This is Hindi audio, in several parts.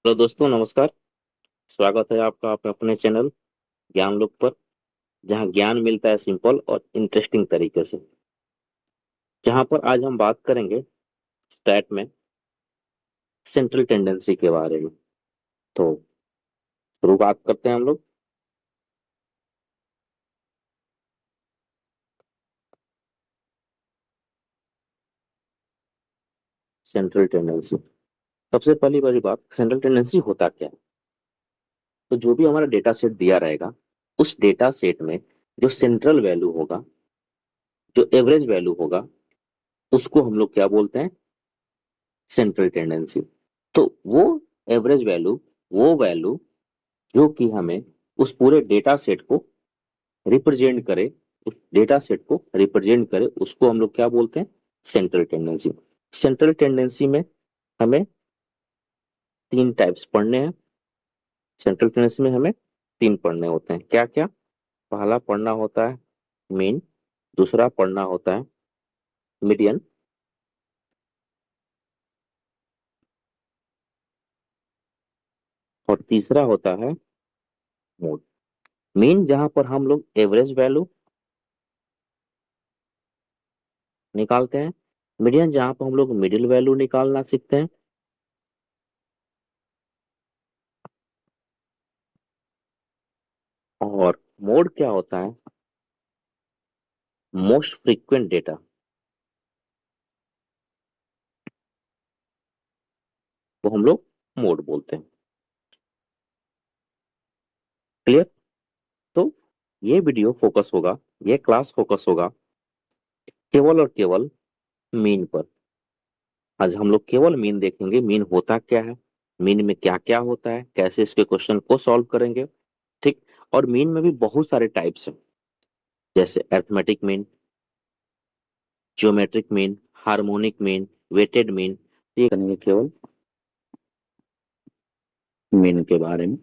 हेलो दोस्तों, नमस्कार। स्वागत है आपका अपने चैनल ज्ञान लोक पर, जहां ज्ञान मिलता है सिंपल और इंटरेस्टिंग तरीके से। जहां पर आज हम बात करेंगे स्टैट में सेंट्रल टेंडेंसी के बारे में। तो शुरुआत करते हैं हम लोग। सेंट्रल टेंडेंसी, सबसे पहली बड़ी बात, सेंट्रल टेंडेंसी होता क्या है। तो जो भी हमारा डेटा सेट दिया रहेगा, उस डेटा सेट में जो सेंट्रल वैल्यू होगा, जो एवरेज वैल्यू होगा, उसको हम लोग क्या बोलते हैं? Central tendency. तो वो एवरेज वैल्यू, वो वैल्यू जो कि हमें उस पूरे डेटा सेट को रिप्रेजेंट करे, उस डेटा सेट को रिप्रेजेंट करे, उसको हम लोग क्या बोलते हैं? Central tendency. सेंट्रल टेंडेंसी में हमें तीन टाइप्स पढ़ने हैं। सेंट्रल टेंडेंसी में हमें तीन पढ़ने होते हैं। क्या क्या? पहला पढ़ना होता है मीन, दूसरा पढ़ना होता है मीडियन, और तीसरा होता है मोड। मीन जहां पर हम लोग एवरेज वैल्यू निकालते हैं, मीडियन जहां पर हम लोग मिडिल वैल्यू निकालना सीखते हैं, और मोड क्या होता है? मोस्ट फ्रीक्वेंट डेटा, वो हम लोग मोड बोलते हैं। क्लियर? तो ये वीडियो फोकस होगा, ये क्लास फोकस होगा केवल और केवल मीन पर। आज हम लोग केवल मीन देखेंगे। मीन होता क्या है, मीन में क्या क्या होता है, कैसे इसके क्वेश्चन को सॉल्व करेंगे। ठीक। और मीन में भी बहुत सारे टाइप्स हैं, जैसे arithmetic mean, geometric mean, harmonic mean, weighted mean. ये करेंगे केवल मीन के बारे में।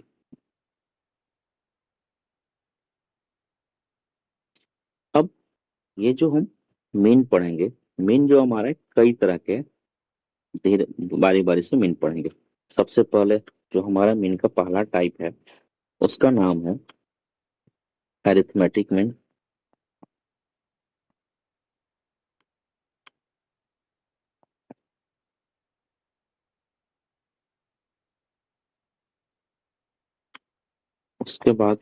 अब ये जो हम मीन पढ़ेंगे, मीन जो हमारे कई तरह के, धीरे बारी बारी से मीन पढ़ेंगे। सबसे पहले जो हमारा मीन का पहला टाइप है, उसका नाम है अरिथमेटिक मीन। उसके बाद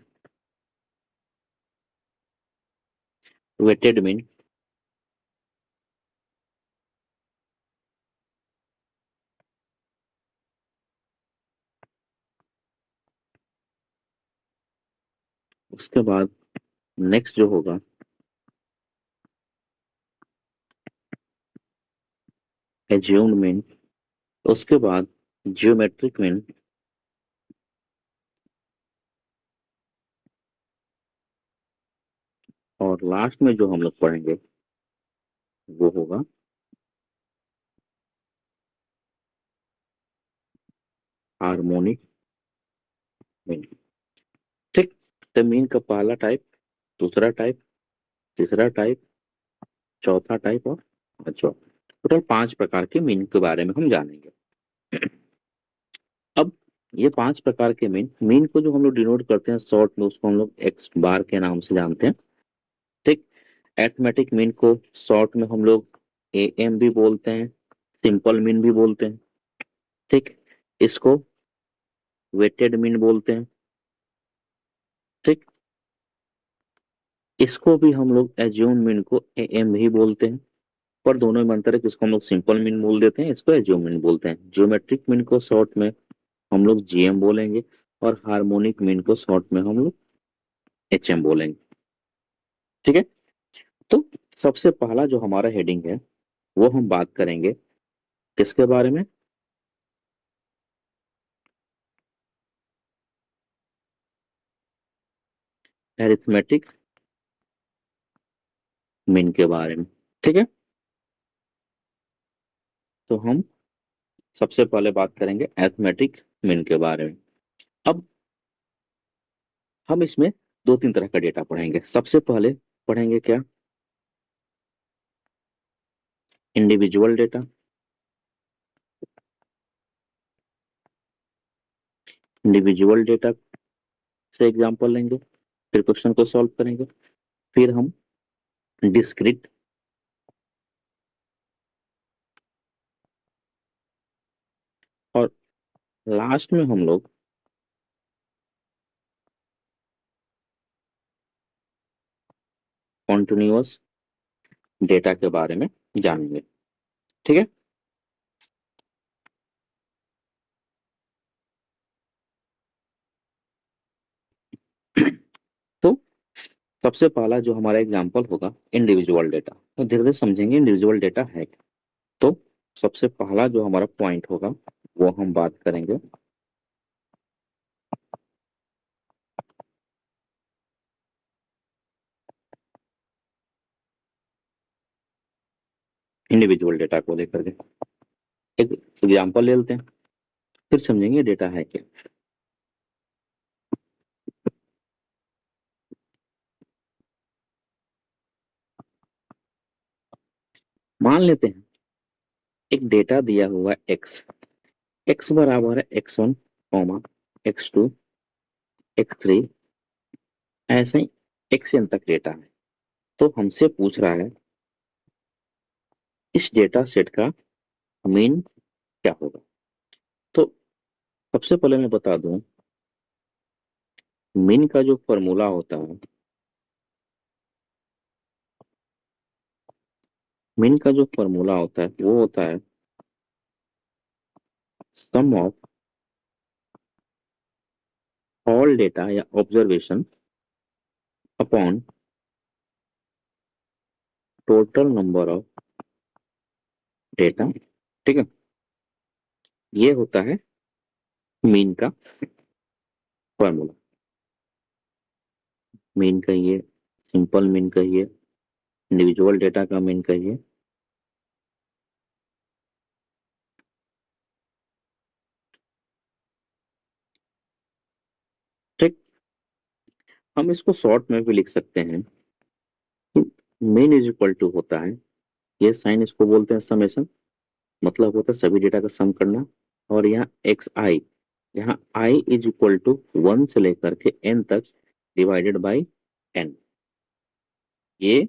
वेटेड मीन। उसके बाद नेक्स्ट जो होगा, एज्यूम्ड मीन। उसके बाद जियोमेट्रिक मीन। और लास्ट में जो हम लोग पढ़ेंगे, वो होगा हार्मोनिक मीन। ठीक। तो मीन का पहला टाइप, दूसरा टाइप, तीसरा टाइप, चौथा टाइप और पांचवा। टोटल पांच प्रकार के मीन के बारे में हम जानेंगे। अब ये पांच प्रकार के मीन, मीन को जो हम लोग डिनोट करते हैं शॉर्ट में, उसको हम लोग एक्स बार के नाम से जानते हैं। ठीक। अरिथमेटिक मीन को शॉर्ट में हम लोग ए एम भी बोलते हैं, सिंपल मीन भी बोलते हैं। ठीक। इसको वेटेड मीन बोलते हैं। ठीक। इसको भी हम लोग एज्यूम मीन को ए एम ही बोलते हैं। पर दोनों में अंतर है कि इसको हम लोग सिंपल मीन बोल देते हैं, इसको एज्यूम मीन बोलते हैं। ज्योमेट्रिक मीन को शॉर्ट में हम लोग जीएम बोलेंगे, और हार्मोनिक मीन को शॉर्ट में हम लोग एचएम बोलेंगे। ठीक है। तो सबसे पहला जो हमारा हेडिंग है, वो हम बात करेंगे किसके बारे में? एरिथमेटिक मीन के बारे में। ठीक है। तो हम सबसे पहले बात करेंगे अरिथमेटिक मीन के बारे में। अब हम इसमें दो तीन तरह का डेटा पढ़ेंगे। सबसे पहले पढ़ेंगे क्या? Individual data. इंडिविजुअल डेटा से एग्जांपल लेंगे, फिर क्वेश्चन को सॉल्व करेंगे, फिर हम डिस्क्रीट और लास्ट में हम लोग कॉन्टिन्यूअस डेटा के बारे में जानेंगे। ठीक है। तो सबसे पहला जो हमारा एग्जांपल होगा इंडिविजुअल डेटा, तो धीरे धीरे समझेंगे इंडिविजुअल डेटा है क्या। तो सबसे पहला जो हमारा पॉइंट होगा वो हम बात करेंगे इंडिविजुअल डेटा को लेकर के। एक एग्जांपल ले लेते हैं, फिर समझेंगे डेटा है क्या। मान लेते हैं एक डेटा दिया हुआ एक्स, एक्स बराबर है x1 कॉमा x2 x3, ऐसे ही xn तक डेटा है। तो हमसे पूछ रहा है इस डेटा सेट का मीन क्या होगा। तो सबसे पहले मैं बता दूं, मीन का जो फॉर्मूला होता है, मीन का जो फॉर्मूला होता है वो होता है सम ऑफ ऑल डेटा या observation upon total number of data. ठीक है, ये होता है मीन का फॉर्मूला। मीन कहिए, सिंपल मीन कहिए, इंडिविजुअल डेटा का मीन कहिए। ठीक, हम इसको शॉर्ट में भी लिख सकते हैं कि मीन इज इक्वल टू होता है, ये साइन इसको बोलते हैं समेशन, मतलब होता है सभी डेटा का सम करना। और यहाँ एक्स आई, यहाँ आई इज इक्वल टू 1 से लेकर के n तक डिवाइडेड बाई n। ये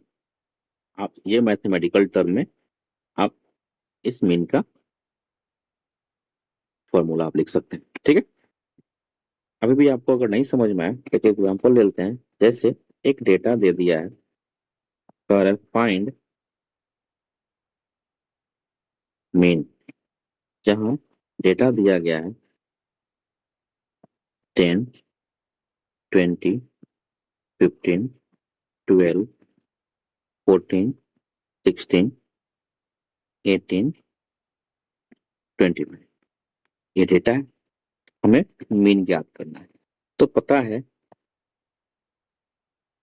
आप ये मैथमेटिकल टर्म में आप इस मीन का फॉर्मूला आप लिख सकते हैं। ठीक है, अभी भी आपको अगर नहीं समझ में आए तो एक एग्जांपल ले लेते हैं। जैसे एक डेटा दे दिया है, कर फाइंड मीन, जहां डेटा दिया गया है 10 20 15 12 14 16 18 25, ये डेटा है, हमें मीन ज्ञात करना है। तो पता है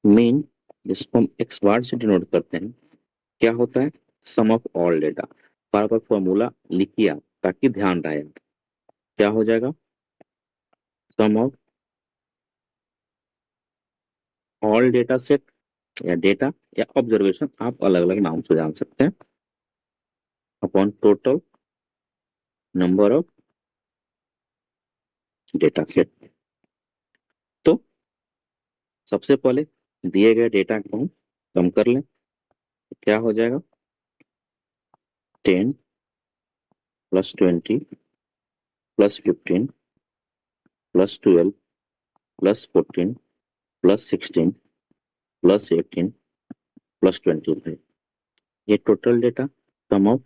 मीन जिसको हम एक्स बार से डिनोट करते हैं क्या होता है, सम ऑफ ऑल डेटा। बार बार फॉर्मूला लिखिए आप ताकि ध्यान रहे। क्या हो जाएगा, sum of all data set या डेटा या ऑब्जर्वेशन, आप अलग अलग नाम से जान सकते हैं, upon total number of data set. तो सबसे पहले दिए गए डेटा को हम कम कर लें, तो क्या हो जाएगा, 10 plus 20 plus 15 plus 12 plus 14 plus 16 plus 18 plus 25, ये total data, sum of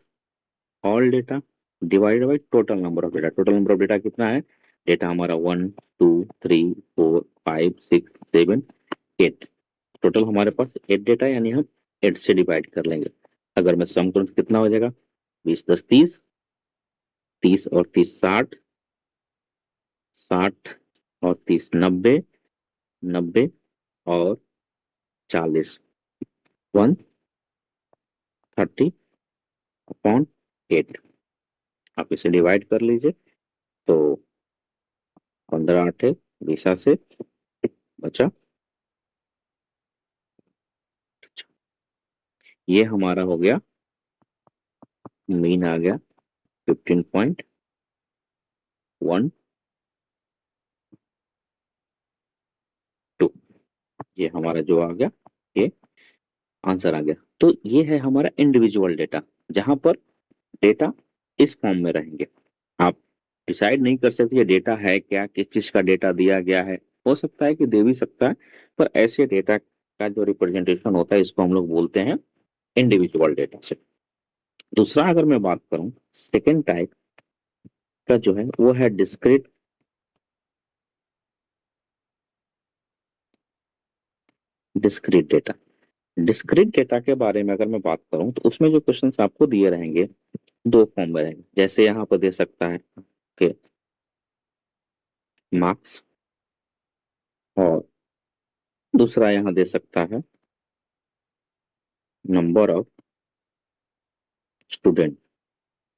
all data divided by total number of data. Total number of data कितना है, डेटा हमारा 1 2 3 4 5 6 7 8, टोटल हमारे पास 8 डेटा, यानी हम 8 से डिवाइड कर लेंगे। अगर मैं सम करूं तो कितना हो जाएगा, 20 10 30, 30 और 30 60, 60 और 30 90, 90 और 40 130 अपॉन 8। आप इसे डिवाइड कर लीजिए, तो 15 8 20 से बचा, ये हमारा हो गया मीन आ गया 15.1 ये हमारा जो आ गया, ये आंसर आ गया। तो ये है हमारा इंडिविजुअल डेटा, जहां पर डेटा इस फॉर्म में रहेंगे। आप डिसाइड नहीं कर सकते ये डेटा है क्या, किस चीज का डेटा दिया गया है। हो सकता है कि दे भी सकता है, पर ऐसे डेटा का जो रिप्रेजेंटेशन होता है इसको हम लोग बोलते हैं इंडिविजुअल डेटा से। दूसरा अगर मैं बात करूं, सेकेंड टाइप का जो है वो है discrete discrete data. Discrete data के बारे में अगर मैं बात करूं तो उसमें जो क्वेश्चंस आपको दिए रहेंगे दो फॉर्म में रहेंगे। जैसे यहाँ पर दे सकता है कि मार्क्स, और दूसरा यहाँ दे सकता है नंबर ऑफ स्टूडेंट।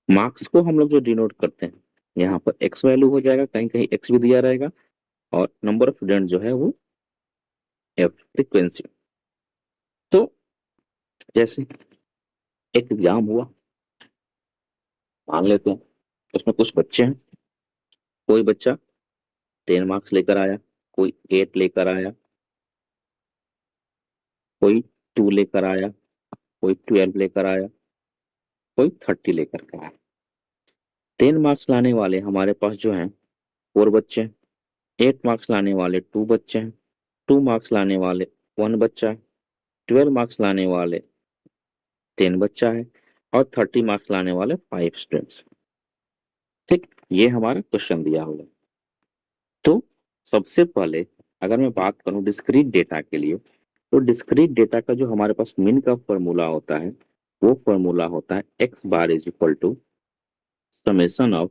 मार्क्स को हम लोग जो डिनोट करते हैं, यहाँ पर एक्स वैल्यू हो जाएगा, कहीं कहीं एक्स भी दिया रहेगा, और नंबर ऑफ स्टूडेंट जो है वो एफ, फ्रीक्वेंसी। तो जैसे एक एग्जाम हुआ, मान लेते हैं उसमें कुछ बच्चे हैं, कोई बच्चा 10 मार्क्स लेकर आया, कोई 8 लेकर आया, कोई 2 लेकर आया, कोई 12 लेकर आया, कोई 30 लेकर के आया। 10 मार्क्स लाने वाले हमारे पास जो हैं 4 बच्चे हैं, 8 मार्क्स लाने वाले 2 बच्चे हैं, 2 मार्क्स लाने वाले 1 बच्चा है, 12 मार्क्स लाने वाले 10 बच्चा है, और 30 मार्क्स लाने वाले 5 स्टूडेंट्स। ठीक, ये हमारा क्वेश्चन दिया हुआ है। तो सबसे पहले अगर मैं बात करूं डिस्क्रीट डेटा के लिए, तो डिस्क्रीट डेटा का जो हमारे पास मिन का फॉर्मूला होता है, वो फॉर्मूला होता है X bar is equal to summation of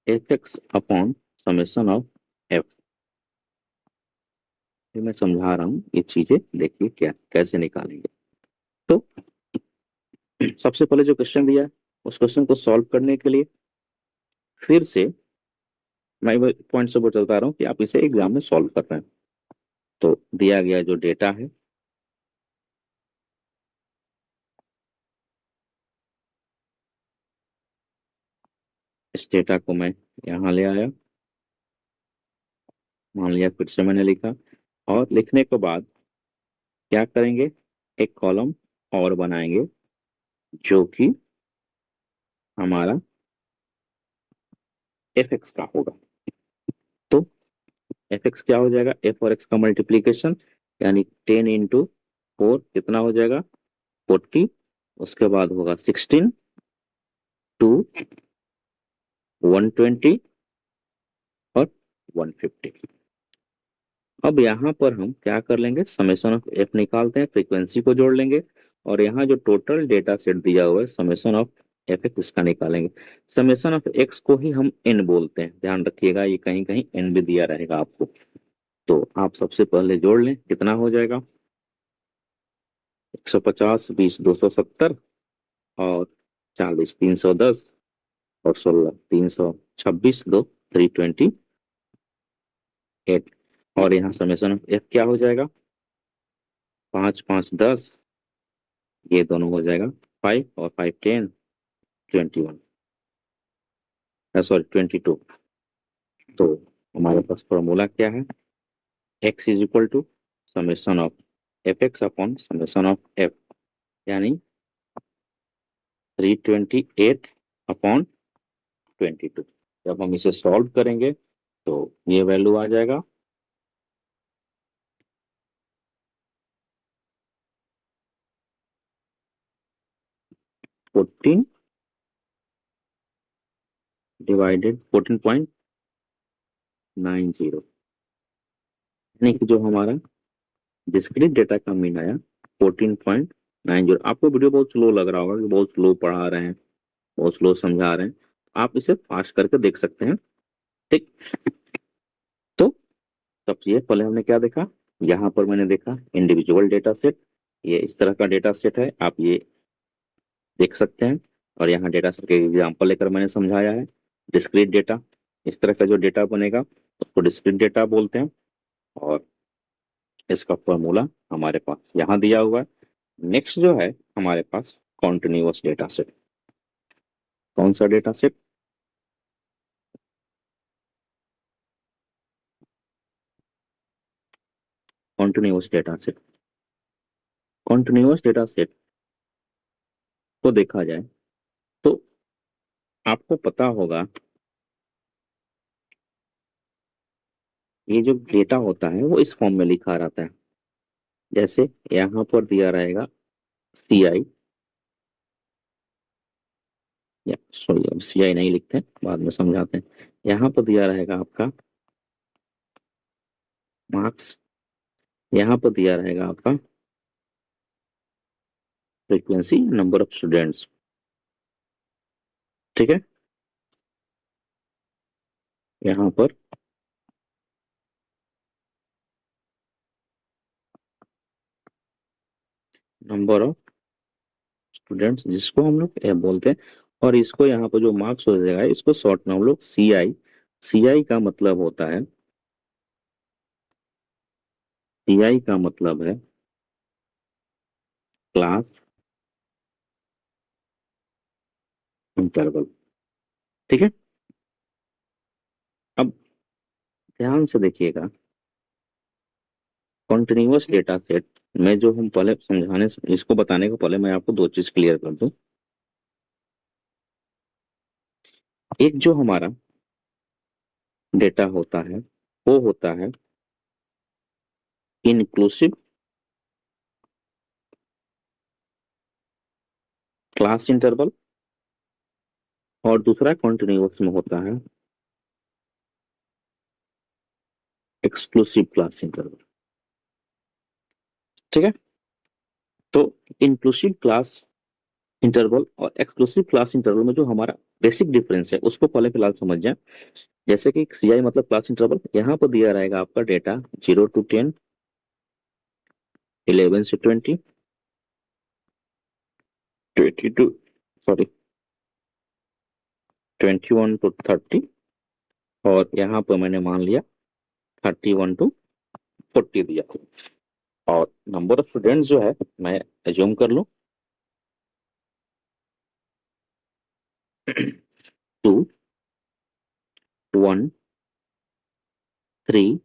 F X upon summation of F. ये मैं समझा रहा हूँ, ये चीजें देखिए क्या कैसे निकालेंगे। तो सबसे पहले जो क्वेश्चन दिया है उस क्वेश्चन को सॉल्व करने के लिए फिर से मैं पॉइंट से चलता रहा हूँ कि आप इसे एग्जाम में सॉल्व कर रहे हैं। तो दिया गया जो डेटा है, इस डेटा को मैं यहाँ ले आया, मान लिया, फिर से मैंने लिखा, और लिखने के बाद क्या करेंगे, एक कॉलम और बनाएंगे जो कि हमारा एफ एक्स का होगा। तो एफ एक्स क्या हो जाएगा, एफ और एक्स का मल्टीप्लीकेशन, यानी 10 इंटू 4 कितना हो जाएगा, 40। उसके बाद होगा 16 टू 120 और 150। अब यहाँ पर हम क्या कर लेंगे, समेशन ऑफ एफ निकालते हैं, फ्रीक्वेंसी को जोड़ लेंगे, और यहाँ जो टोटल डेटा सेट दिया हुआ है समेशन ऑफ एफ एक्स इसका निकालेंगे। समेशन ऑफ एक्स को ही हम एन बोलते हैं, ध्यान रखिएगा, ये कहीं कहीं एन भी दिया रहेगा आपको। तो आप सबसे पहले जोड़ लें, कितना हो जाएगा, 150, 20 270, और 40 310, और 16 326, दो 328। और यहाँ समेशन ऑफ एफ क्या हो जाएगा, 5 5 10, ये दोनों हो जाएगा 5 और 5 10, 21, सॉरी 22। तो हमारे पास फॉर्मूला क्या है, x is equal to summation of F X upon summation of F, यानी 328 अपॉन 22। जब हम इसे सॉल्व करेंगे तो ये वैल्यू आ जाएगा 14 डिवाइडेड 14.90, यानी कि जो हमारा डिस्क्रीट डेटा का मीन आया 14.90। आपको वीडियो बहुत स्लो लग रहा होगा कि बहुत स्लो पढ़ा रहे हैं, बहुत स्लो समझा रहे हैं, आप इसे फास्ट करके देख सकते हैं। ठीक, तो सबसे पहले हमने क्या देखा, यहाँ पर मैंने देखा इंडिविजुअल डेटा सेट, ये इस तरह का डेटा सेट है, आप ये देख सकते हैं। और यहाँ डेटा सेट के एग्जाम्पल लेकर मैंने समझाया है। डिस्क्रीट डेटा, इस तरह का जो डेटा बनेगा उसको डिस्क्रीट डेटा बोलते हैं, और इसका फॉर्मूला हमारे पास यहाँ दिया हुआ है। नेक्स्ट जो है हमारे पास कॉन्टिन्यूअस डेटा सेट। कौन सा data set, continuous data set. Continuous data set को देखा जाए तो आपको पता होगा ये जो डेटा होता है वो इस फॉर्म में लिखा रहता है। जैसे यहाँ पर दिया रहेगा CI, या सॉरी अब CI नहीं लिखते हैं, बाद में समझाते हैं। यहाँ पर दिया रहेगा आपका मार्क्स, यहाँ पर दिया रहेगा आपका फ्रीक्वेंसी, नंबर ऑफ स्टूडेंट्स। ठीक है, यहाँ पर नंबर ऑफ स्टूडेंट्स जिसको हम लोग बोलते हैं, और इसको यहाँ पर जो मार्क्स हो जाएगा इसको शॉर्ट में हम लोग CI। CI का मतलब होता है, CI का मतलब है क्लास इंटरवल। ठीक है, अब ध्यान से देखिएगा, कॉन्टिन्यूअस डेटा सेट में जो हम पहले समझाने इसको बताने को पहले मैं आपको दो चीज क्लियर कर दूं। एक जो हमारा डेटा होता है वो होता है इंक्लूसिव क्लास इंटरवल, और दूसरा कॉन्टिन्यूअस में होता है एक्सक्लूसिव क्लास इंटरवल। ठीक है, तो इंक्लूसिव क्लास इंटरवल और एक्सक्लूसिव क्लास इंटरवल में जो हमारा बेसिक डिफरेंस है उसको पहले फिलहाल समझ जाए। जैसे कि CI मतलब क्लास इंटरवल, यहाँ पर दिया रहेगा आपका डेटा 0 to 10, 11 से 20, 20 to सॉरी 21 to 30, और यहाँ पर मैंने मान लिया 31 to 40 दिया। और नंबर ऑफ स्टूडेंट्स जो है मैं एज्यूम कर लूं 2, 1, 3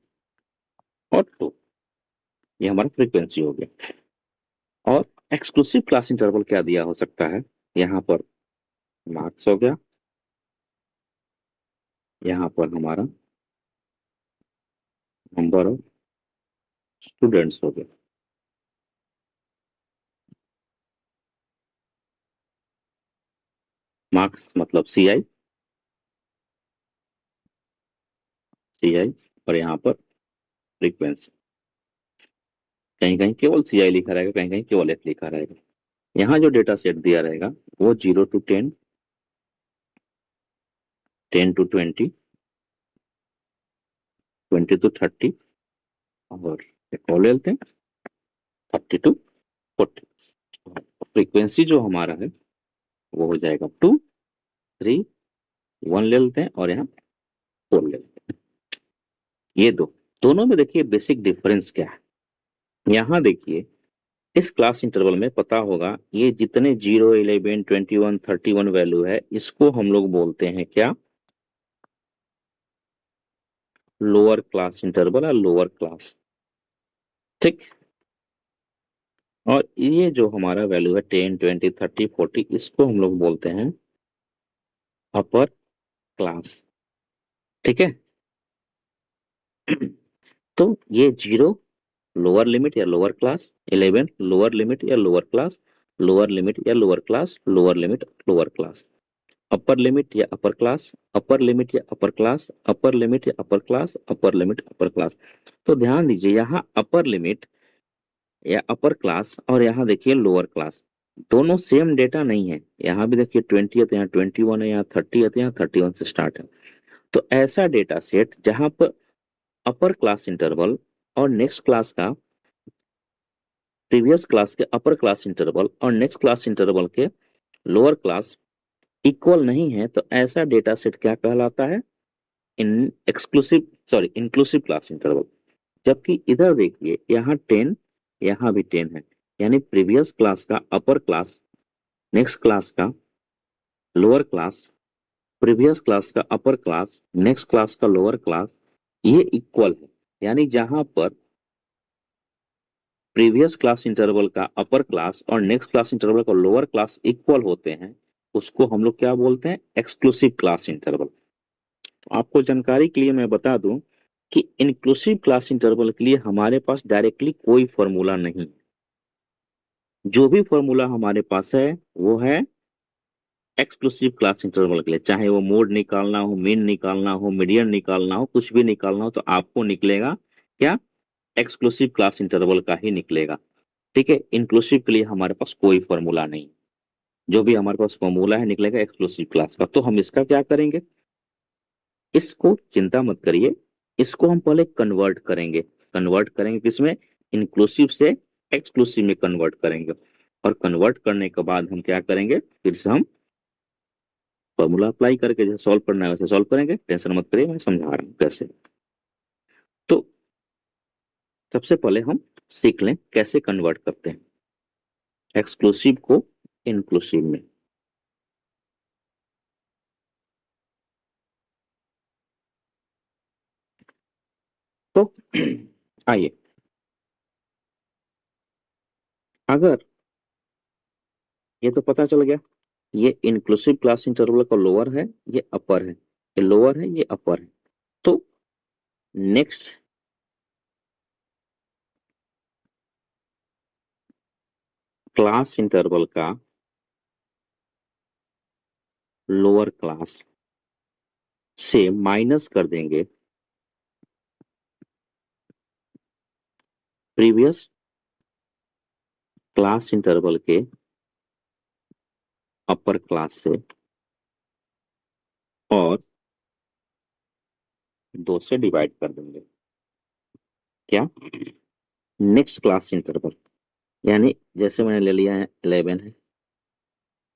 और 2, ये हमारा फ्रीक्वेंसी हो गया। और एक्सक्लूसिव क्लास इंटरवल क्या दिया हो सकता है, यहाँ पर मार्क्स हो गया, यहाँ पर हमारा नंबर ऑफ स्टूडेंट्स हो गया। मार्क्स मतलब CI, CI, और यहाँ पर फ्रीक्वेंसी। कहीं कहीं केवल CI लिखा रहेगा, कहीं कहीं केवल F लिखा रहेगा। यहाँ जो डेटा सेट दिया रहेगा वो 0 to 10, 10 to 20, 20 to 30, और एक और ले लेते हैं 30 to 40। फ्रीक्वेंसी जो हमारा है वो हो जाएगा 2, 3, 1 ले लेते हैं, और यहाँ 4 ले लेते हैं। ये दोनों में देखिए बेसिक डिफरेंस क्या है। यहाँ देखिए इस क्लास इंटरवल में पता होगा ये जितने 0, 11, 21, 31 वैल्यू है इसको हम लोग बोलते हैं क्या, लोअर क्लास इंटरवल या लोअर क्लास। ठीक, और ये जो हमारा वैल्यू है 10, 20, 30, 40, इसको हम लोग बोलते हैं अपर क्लास। ठीक है, तो ये 0 लोअर लिमिट या लोअर क्लास, 11 लोअर लिमिट या लोअर क्लास, लोअर लिमिट या lower class, lower limit lower class, upper limit या अपर क्लास, अपर लिमिट या अपर क्लास, अपर लिमिट या upper class, upper limit upper class. तो ध्यान दीजिए यहाँ अपर लिमिट या अपर क्लास और यहाँ देखिए लोअर क्लास, दोनों सेम डेटा नहीं है। यहाँ भी देखिए 20 है तो यहाँ 21 है, यहाँ 30 है तो यहाँ 31 से स्टार्ट है। तो ऐसा डेटा सेट जहां पर अपर क्लास इंटरवल और नेक्स्ट क्लास का, प्रीवियस क्लास के अपर क्लास इंटरवल और नेक्स्ट क्लास इंटरवल के लोअर क्लास इक्वल नहीं है, तो ऐसा डेटा सेट क्या कहलाता है, in exclusive sorry inclusive class interval. जबकि इधर देखिए यहाँ 10, यहाँ भी 10 है, यानी प्रीवियस क्लास का अपर क्लास, नेक्स्ट क्लास का लोअर क्लास, प्रीवियस क्लास का अपर क्लास, नेक्स्ट क्लास का लोअर क्लास, ये इक्वल है। यानी जहां पर प्रीवियस क्लास इंटरवल का अपर क्लास और नेक्स्ट क्लास इंटरवल का लोअर क्लास इक्वल होते हैं, उसको हम लोग क्या बोलते हैं? Exclusive class interval. आपको जानकारी के लिए मैं बता दूं कि इंक्लूसिव क्लास इंटरवल के लिए हमारे पास डायरेक्टली कोई फॉर्मूला नहीं। जो भी फॉर्मूला हमारे पास है वो है एक्सक्लूसिव क्लास इंटरवल के लिए। चाहे वो मोड निकालना हो, मीन निकालना हो, मीडियन निकालना हो, कुछ भी निकालना हो, तो आपको निकलेगा क्या? एक्सक्लूसिव क्लास इंटरवल का ही निकलेगा। ठीक है, इंक्लूसिव के लिए हमारे पास कोई फॉर्मूला नहीं। जो भी हमारे पास फॉर्मूला है निकलेगा एक्सक्लूसिव क्लास का। तो हम इसका क्या करेंगे? इसको चिंता मत करिए, इसको हम पहले कन्वर्ट करेंगे। कन्वर्ट करेंगे किसमें? इंक्लूसिव से एक्सक्लूसिव में कन्वर्ट करेंगे। और कन्वर्ट करने के बाद हम क्या करेंगे? फिर से हम फॉर्मूला अप्लाई करके जैसे सॉल्व करना है वैसे सॉल्व करेंगे। टेंशन मत करिए, मैं समझा रहा हूँ कैसे। तो सबसे पहले हम सीख लें कैसे कन्वर्ट करते हैं एक्सक्लूसिव को इंक्लूसिव में। तो आइए, अगर ये तो पता चल गया, ये इंक्लूसिव क्लास इंटरवल का लोअर है, ये अपर है, ये लोअर है, ये अपर है। तो नेक्स्ट क्लास इंटरवल का लोअर क्लास से माइनस कर देंगे प्रीवियस क्लास इंटरवल के अपर क्लास से, और 2 से डिवाइड कर देंगे। क्या? नेक्स्ट क्लास इंटरवल, यानी जैसे मैंने ले लिया है 11 है,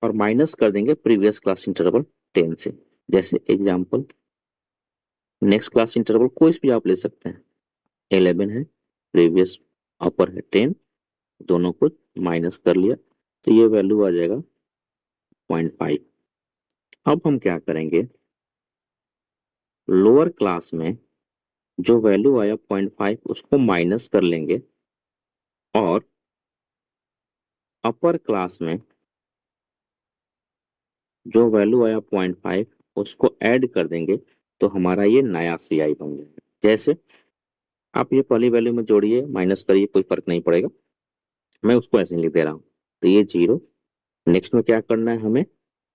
और माइनस कर देंगे प्रीवियस क्लास इंटरवल 10 से। जैसे एग्जांपल, नेक्स्ट क्लास इंटरवल कोई भी आप ले सकते हैं। 11 है, प्रीवियस अपर है 10, दोनों को माइनस कर लिया, तो ये वैल्यू आ जाएगा 0.5। अब हम क्या करेंगे? लोअर क्लास में जो वैल्यू आया 0.5 उसको माइनस कर लेंगे, और अपर क्लास में जो वैल्यू आया 0.5 उसको ऐड कर देंगे, तो हमारा ये नया सीआई बन जाएगा। जैसे आप ये पहली वैल्यू में जोड़िए, माइनस करिए, कोई फर्क नहीं पड़ेगा, मैं उसको ऐसे ही लिख दे रहा हूँ। तो ये 0, नेक्स्ट में क्या करना है? हमें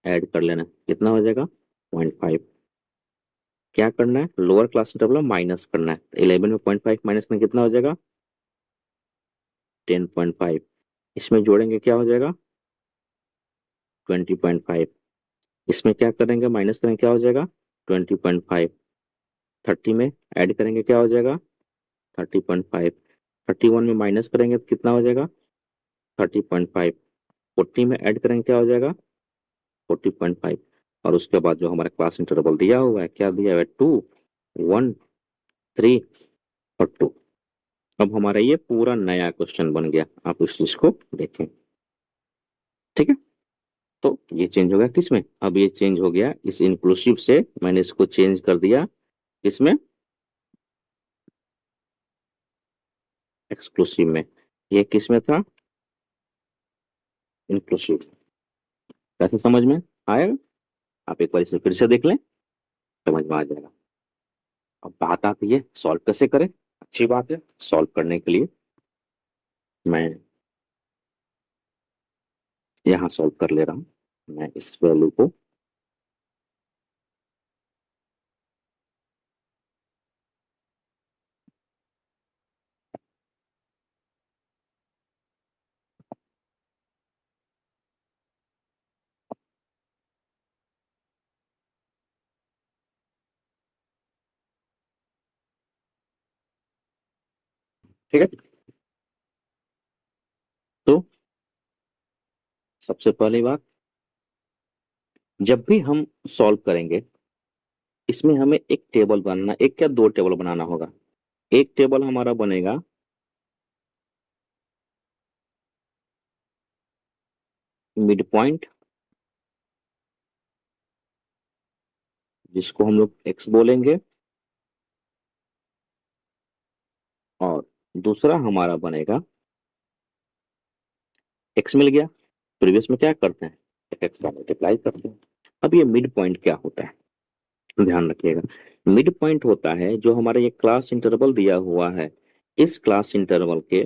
ऐड कर लेना है। कितना हो जाएगा? 0.5। क्या करना है? लोअर क्लास इंटरवल में माइनस करना है। 11 में 0.5 माइनस में कितना हो जाएगा? 10.5। इसमें जोड़ेंगे क्या हो जाएगा? 20.5। इसमें क्या करेंगे? माइनस करेंगे, क्या हो जाएगा? 20.5। 30 में ऐड करेंगे, क्या हो जाएगा? 30.5। 31 में माइनस करेंगे तो कितना हो जाएगा? 30.5। 40 में ऐड करेंगे, क्या हो जाएगा? 40.5। और उसके बाद जो हमारा क्लास इंटरवल दिया हुआ है, क्या दिया हुआ है? 2, 1, 3 और 2। अब हमारा ये पूरा नया क्वेश्चन बन गया, आप इस चीज को देखें। ठीक है, तो ये चेंज हो गया किसमें? अब ये चेंज हो गया इस इंक्लूसिव से, मैंने इसको चेंज कर दिया किसमें? एक्सक्लूसिव में। ये किसमें था? इंक्लूसिव। कैसे समझ में आएगा? आप एक बार इसे फिर से देख लें, समझ में आ जाएगा। अब बात आती है सॉल्व कैसे करें। अच्छी बात है, सॉल्व करने के लिए मैं यहाँ सॉल्व कर ले रहा हूँ। मैं इस वैल्यू को ठीक है। तो सबसे पहली बात, जब भी हम सॉल्व करेंगे इसमें हमें एक टेबल बनाना, एक क्या दो टेबल बनाना होगा। एक टेबल हमारा बनेगा मिड पॉइंट, जिसको हम लोग एक्स बोलेंगे, और दूसरा हमारा बनेगा एक्स मिल गया, प्रीवियस में क्या करते हैं, एफ का मल्टीप्लाई करते हैं। अब ये मिड पॉइंट क्या होता है, ध्यान रखिएगा। मिड पॉइंट होता है जो हमारा ये क्लास इंटरवल दिया हुआ है, इस क्लास इंटरवल के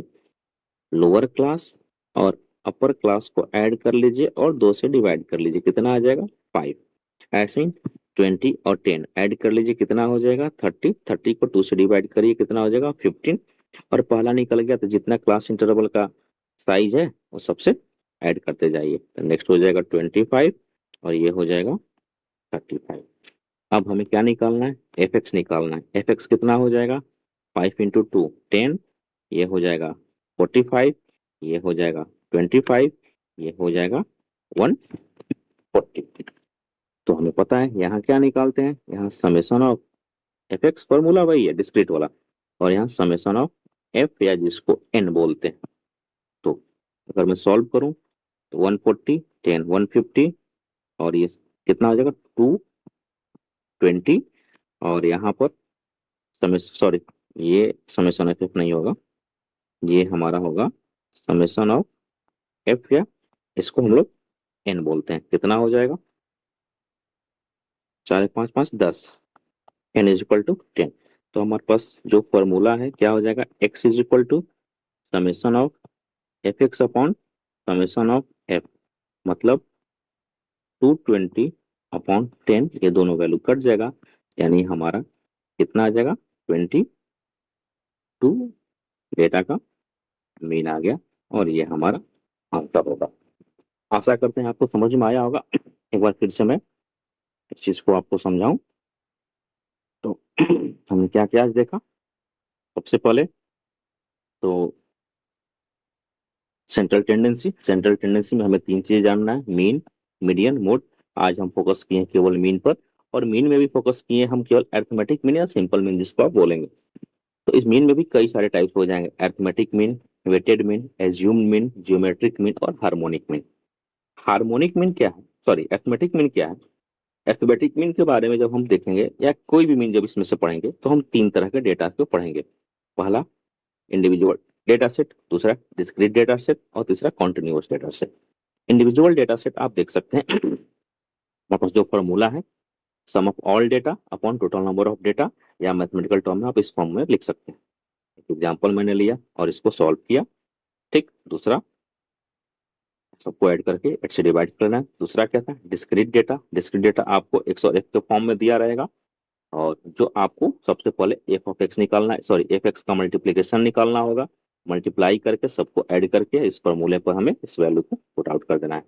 लोअर क्लास और अपर क्लास को ऐड कर लीजिए और 2 से डिवाइड कर लीजिए, कितना आ जाएगा 5। ऐसे ही 20 और 10 ऐड कर लीजिए, कितना हो जाएगा 30। 30 को 2 से डिवाइड करिए, कितना हो जाएगा 15। और पहला निकल गया, तो जितना क्लास इंटरवल का साइज है वो सबसे ऐड करते जाइए, तो नेक्स्ट हो जाएगा 25 और ये हो जाएगा 35। अब हमें क्या निकालना है, एफ एक्स निकालना है। एफ एक्स कितना हो जाएगा, 5 × 2 10, ये हो जाएगा 45, ये हो जाएगा 25, ये हो जाएगा 140। तो हमें पता है यहाँ क्या निकालते हैं, यहाँ summation of F x formula वही है डिस्क्रीट वाला, और यहाँ समेशन ऑफ एफ या जिसको एन बोलते हैं। तो अगर मैं सॉल्व करूं तो 140 10 150 और ये कितना हो जाएगा 220, और यहाँ पर सॉरी, ये समेशन ऑफ एफ नहीं होगा, ये हमारा होगा समेशन ऑफ एफ, या इसको हम लोग एन बोलते हैं। कितना हो जाएगा 4 5 5 10, एन इज इक्वल टू 10। तो हमारे पास जो फॉर्मूला है क्या हो जाएगा, X is equal to summation of F X upon summation of F, मतलब 220/10, ये दोनों वैल्यू कट जाएगा, यानी हमारा कितना आ जाएगा 22 डेटा का मीन आ गया, और ये हमारा आंसर होगा। आशा करते हैं आपको समझ में आया होगा। एक बार फिर से मैं इस चीज को आपको समझाऊं तो हमने क्या क्या आज देखा। सबसे पहले तो सेंट्रल टेंडेंसी में हमें 3 चीजें जानना है, मीन, मीडियन, मोड। आज हम फोकस किए हैं केवल मीन पर, और मीन में भी फोकस किए हम केवल अरिथमेटिक मीन या सिंपल मीन जिसको आप बोलेंगे। तो इस मीन में भी कई सारे टाइप्स हो जाएंगे, arithmetic mean, weighted mean, assumed mean, geometric mean और हार्मोनिक मीन। हार्मोनिक मीन क्या है, सॉरी अरिथमेटिक मीन क्या है। अरिथमेटिक मीन के बारे में जब हम देखेंगे या कोई भी मीन जब इसमें से पढ़ेंगे तो हम 3 तरह के डेटा को पढ़ेंगे। पहला इंडिविजुअल डेटा सेट, दूसरा डिस्क्रीट डेटा सेट और तीसरा continuous data set. Individual data set आप देख सकते हैं हमारे पास जो फॉर्मूला है, sum of all data upon total number of data, या मैथमेटिकल टर्म में आप इस फॉर्म में लिख सकते हैं। एक एग्जाम्पल मैंने लिया और इसको सॉल्व किया, ठीक। दूसरा सबको ऐड करके 8 से डिवाइड करना है। दूसरा क्या था, डिस्क्रीट डेटा। डिस्क्रीट डेटा आपको एक्स और एफ के फॉर्म में दिया रहेगा, और जो आपको सबसे पहले एफ ऑफ एक्स निकालना है, सॉरी एफ एक्स का मल्टीप्लीकेशन निकालना होगा, मल्टीप्लाई करके सबको ऐड करके इस फॉर्मूले पर हमें इस वैल्यू को पुट आउट कर देना है।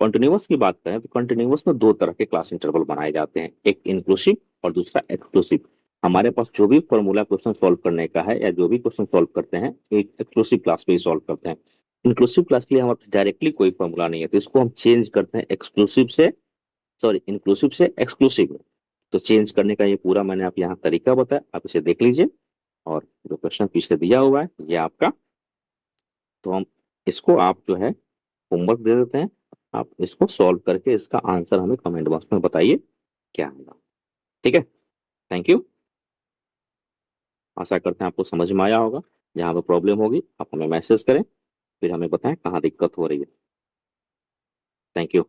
कंटिन्यूअस की बात करें तो कंटिन्यूअस में 2 तरह के क्लास इंटरवल बनाए जाते हैं, एक इंक्लूसिव और दूसरा एक्सक्लूसिव। हमारे पास जो भी फॉर्मूला क्वेश्चन सॉल्व करने का है या जो भी क्वेश्चन सॉल्व करते हैं एक एक्सक्लूसिव क्लास में ही सॉल्व करते हैं। इंक्लूसिव क्लास के लिए हमारे पास डायरेक्टली कोई फॉर्मूला नहीं है, तो इसको हम चेंज करते हैं एक्सक्लूसिव से, सॉरी इंक्लूसिव से एक्सक्लूसिव में। तो चेंज करने का ये पूरा मैंने आप यहाँ तरीका बताया, आप इसे देख लीजिए। और जो क्वेश्चन पीछे दिया हुआ है ये आपका, तो हम इसको आप जो है होमवर्क दे देते हैं, आप इसको सॉल्व करके इसका आंसर हमें कमेंट बॉक्स में बताइए क्या आएगा। ठीक है, थैंक यू। आशा करते हैं आपको समझ में आया होगा। जहाँ पर प्रॉब्लम होगी आप हमें मैसेज करें, फिर हमें बताएं कहाँ दिक्कत हो रही है। Thank you.